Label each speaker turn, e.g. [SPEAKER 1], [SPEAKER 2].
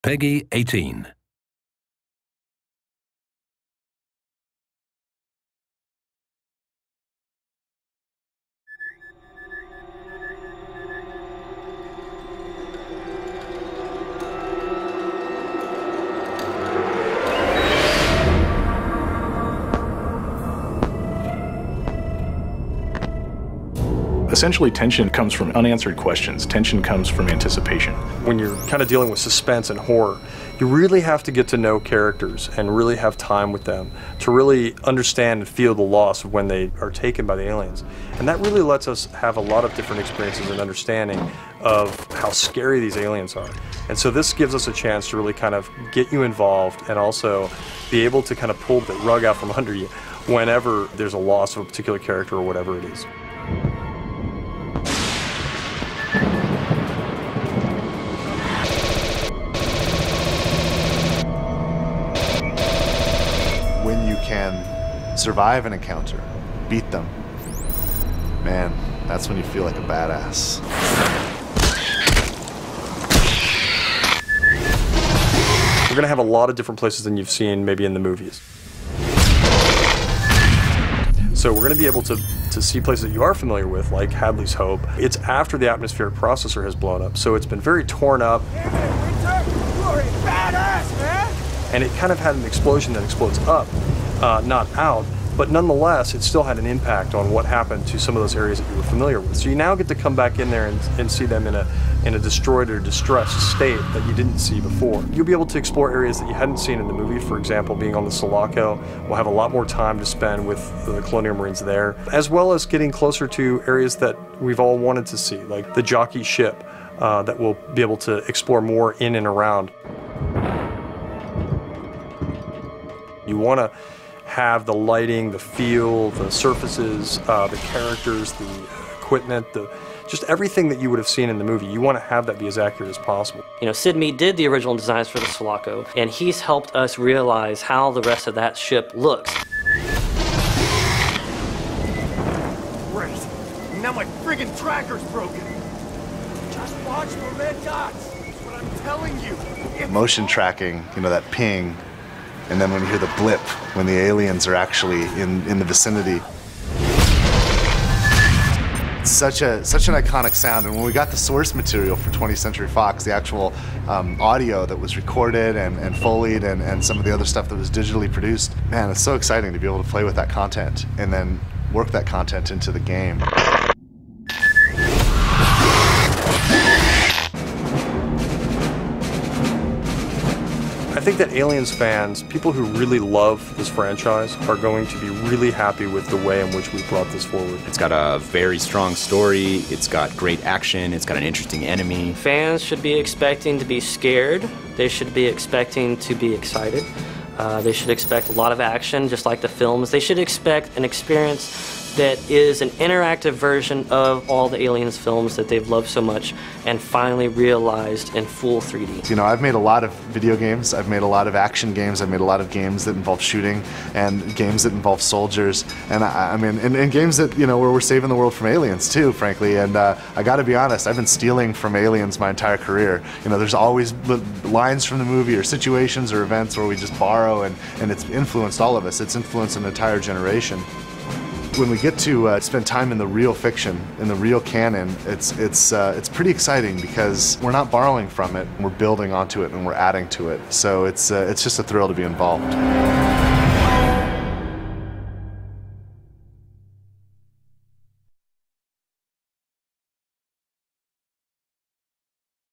[SPEAKER 1] Peggy 18.
[SPEAKER 2] Essentially, tension comes from unanswered questions. Tension comes from anticipation.
[SPEAKER 3] When you're kind of dealing with suspense and horror, you really have to get to know characters and really have time with them to really understand and feel the loss of when they are taken by the aliens. And that really lets us have a lot of different experiences and understanding of how scary these aliens are. And so this gives us a chance to really kind of get you involved and also be able to kind of pull the rug out from under you whenever there's a loss of a particular character or whatever it is.
[SPEAKER 4] When you can survive an encounter, beat them, man, that's when you feel like a badass.
[SPEAKER 3] We're going to have a lot of different places than you've seen maybe in the movies. So we're going to be able to see places that you are familiar with, like Hadley's Hope. It's after the atmospheric processor has blown up, so it's been very torn up.
[SPEAKER 5] Yeah, Winter, you are a badass, man!
[SPEAKER 3] And it kind of had an explosion that explodes up, not out, but nonetheless, it still had an impact on what happened to some of those areas that you were familiar with. So you now get to come back in there and see them in a destroyed or distressed state that you didn't see before. You'll be able to explore areas that you hadn't seen in the movie. For example, being on the Sulaco, we'll have a lot more time to spend with the Colonial Marines there, as well as getting closer to areas that we've all wanted to see, like the jockey ship that we'll be able to explore more in and around. You want to have the lighting, the feel, the surfaces, the characters, the equipment, just everything that you would have seen in the movie. You want to have that be as accurate as possible.
[SPEAKER 6] You know, Sid Mead did the original designs for the Sulaco, and he's helped us realize how the rest of that ship looks.
[SPEAKER 5] Great. Now my friggin' tracker's broken. Just watch the red dots. That's what I'm telling you.
[SPEAKER 4] Motion tracking, you know, that ping, and then when you hear the blip, when the aliens are actually in the vicinity. It's such an iconic sound, and when we got the source material for 20th Century Fox, the actual audio that was recorded and Foleyed and some of the other stuff that was digitally produced, man, it's so exciting to be able to play with that content and then work that content into the game.
[SPEAKER 3] I think that Aliens fans, people who really love this franchise, are going to be really happy with the way in which we brought this forward.
[SPEAKER 7] It's got a very strong story, it's got great action, it's got an interesting enemy.
[SPEAKER 6] Fans should be expecting to be scared. They should be expecting to be excited. They should expect a lot of action, just like the films. They should expect an experience that is an interactive version of all the Aliens films that they've loved so much and finally realized in full 3D.
[SPEAKER 4] You know, I've made a lot of video games, I've made a lot of action games, I've made a lot of games that involve shooting and games that involve soldiers, and I mean, and games that, you know, where we're saving the world from aliens too, frankly, and I gotta be honest, I've been stealing from aliens my entire career. You know, there's always lines from the movie or situations or events where we just borrow, and it's influenced all of us. It's influenced an entire generation. When we get to spend time in the real fiction, in the real canon, it's pretty exciting because we're not borrowing from it, we're building onto it and we're adding to it. So it's just a thrill to be involved.